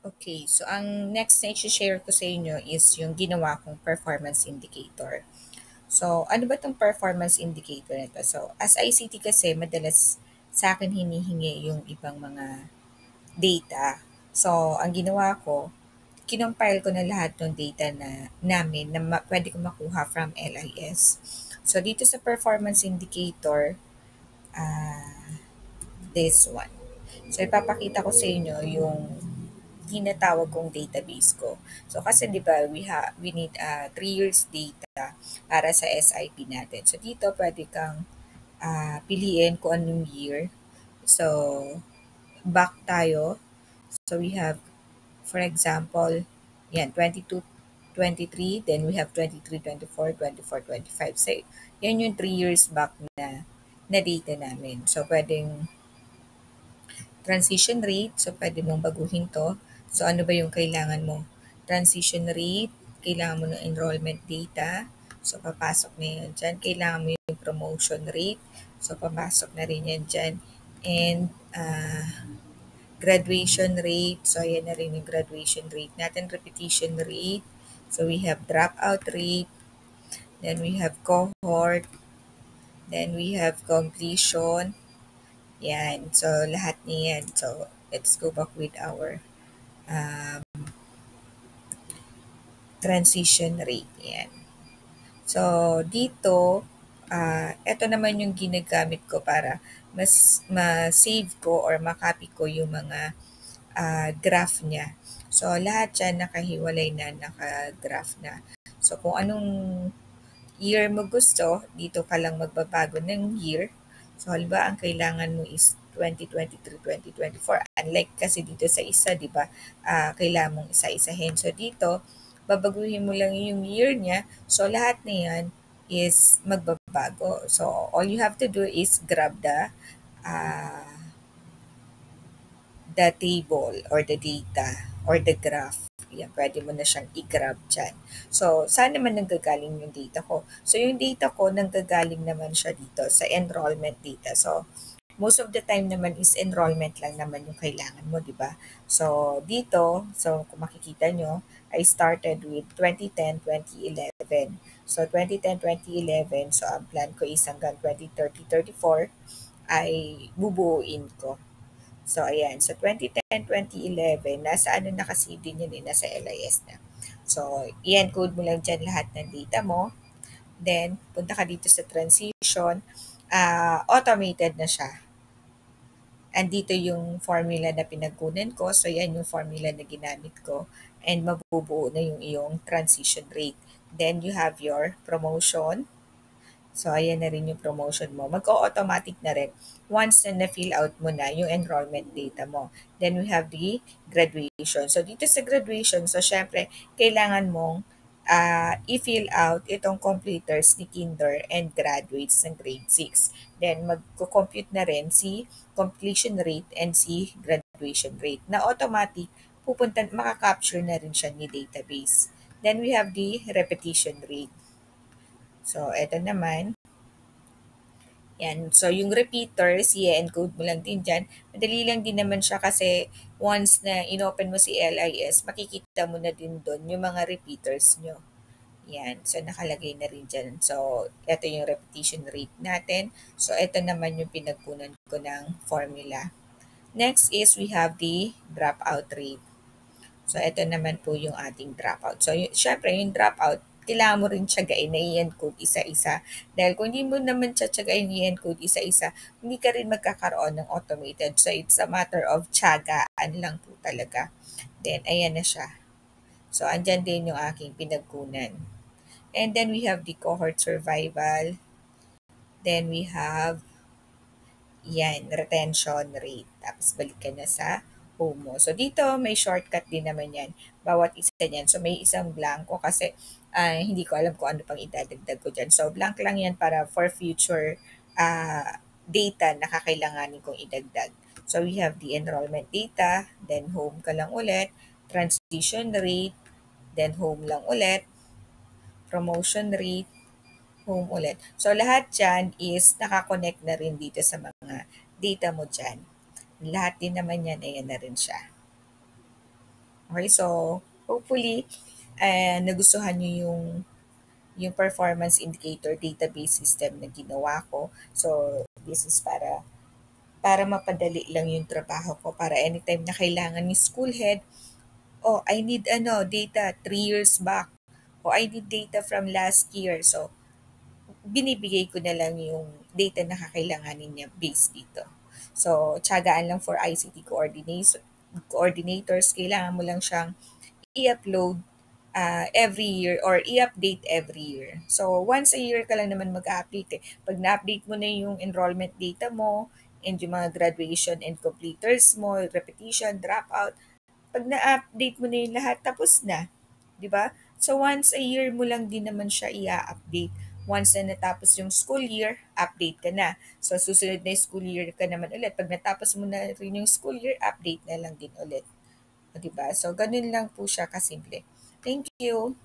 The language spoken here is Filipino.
Okay, so ang next na i-share ko sa inyo is yung ginawa kong performance indicator. So, ano ba itong performance indicator nito? So, as ICT kasi, madalas sa akin hinihingi yung ibang mga data. So, ang ginawa ko, kinompile ko na lahat ng data na namin na pwede ko makuha from LIS. So, dito sa performance indicator, this one. So, ipapakita ko sa inyo yung tinatawag kong database ko. So, kasi di ba we need 3 years data para sa SIP natin. So, dito pwede kang piliin kung anong year. So, back tayo. So, we have, for example, yan, 22, 23, then we have 23, 24, 24, 25. So, yan yung 3 years back na data namin. So, pwedeng transition rate, so pwede mong baguhin to. So ano ba yung kailangan mo? Transition rate, kailangan mo ng enrollment data. So papasok na yun dyan. Kailangan mo yung promotion rate. So papasok na rin yan dyan. And graduation rate. So ayan na rin yung graduation rate natin. Repetition rate. So we have dropout rate. Then we have cohort. Then we have completion. Yan. So lahat niyan. So let's go back with our um, transition rate. Yan. So, dito, ito naman yung ginagamit ko para mas ma-save ko or makopy ko yung mga graph niya. So, lahat yan nakahiwalay na, naka-graph na. So, kung anong year mo gusto, dito ka lang magbabago ng year. So, halimbawa, ang kailangan mo is 2023, 2024. Unlike kasi dito sa isa, di ba, kailangan mong isa-isahin. So, dito, babaguhin mo lang yung year niya. So, lahat na yan is magbabago. So, all you have to do is grab uh, the table or the data or the graph. Yan, pwede mo na siyang i-grab dyan. So, saan naman nanggagaling yung data ko? So, yung data ko, nanggagaling naman siya dito sa enrollment data. So, most of the time naman is enrollment lang naman yung kailangan mo, di ba? So, dito, so kung makikita nyo, I started with 2010, 2011. So, 2010, 2011, so ang plan ko is hanggang 2030, 34 ay bubuuin ko. So, ayan. So, 2010, 2011, nasa ano nakasave din yun eh, nasa LIS na. So, i-encode mo lang dyan lahat ng data mo. Then, punta ka dito sa transition. Automated na siya. Andito yung formula na pinagkunan ko. So, yan yung formula na ginamit ko. And mabubuo na yung iyong transition rate. Then, you have your promotion. So, ayan na rin yung promotion mo. Mag-automatic na rin once na na-fill out mo na yung enrollment data mo. Then, we have the graduation. So, dito sa graduation, so, syempre, kailangan mong i-fill out itong completers ni kinder and graduates ng grade 6. Then, magko-compute na rin si completion rate and si graduation rate na automatic pupunta, makaka-capture na rin siya ni database. Then, we have the repetition rate. So, eto naman, yan. So, yung repeaters, i-encode mo lang din dyan. Madali lang din naman siya kasi once na inopen mo si LIS, makikita mo na din doon yung mga repeaters nyo. Yan. So, nakalagay na rin dyan. So, ito yung repetition rate natin. So, ito naman yung pinagkunan ko ng formula. Next is we have the dropout rate. So, ito naman po yung ating dropout. So, syempre, yung dropout, kailangan mo rin tiyagain na i-encode isa-isa. Dahil kung hindi mo naman tiyagain i-encode isa-isa, hindi ka rin magkakaroon ng automated. So, it's a matter of tiyagaan lang po talaga. Then, ayan na siya. So, andyan din yung aking pinagkunan. And then, we have the cohort survival. Then, we have yan, retention rate. Tapos balik ka na sa home mo. So dito may shortcut din naman yan. Bawat isa niyan. So may isang blanco kasi hindi ko alam kung ano pang idadagdag ko dyan. So blank lang yan para for future data na kakailanganin kong idagdag. So we have the enrollment data, then home ka lang ulit, transition rate, then home lang ulit, promotion rate, home ulit. So, lahat dyan is nakakonect na rin dito sa mga data mo dyan. Lahat din naman yan, ayan na rin siya. Okay, so hopefully, nagustuhan niyo yung performance indicator database system na ginawa ko. So, this is para mapadali lang yung trabaho ko para anytime na kailangan ni school head, oh, I need data 3 years back. O I need data from last year. So, binibigay ko na lang yung data na kakailanganin niya based dito. So, tiyagaan lang for ICT coordinators, kailangan mo lang siyang i-upload every year or i-update every year. So, once a year ka lang naman mag-update eh. Pag na-update mo na yung enrollment data mo and yung mga graduation and completers mo, repetition, dropout, pag na-update mo na yung lahat, tapos na. 'Di ba? So, once a year mo lang din naman siya i-update. Once na natapos yung school year, update ka na. So, susunod na yung school year ka naman ulit. Pag natapos mo na rin yung school year, update na lang din ulit. O, 'di ba? So, ganun lang po siya kasimple. Thank you.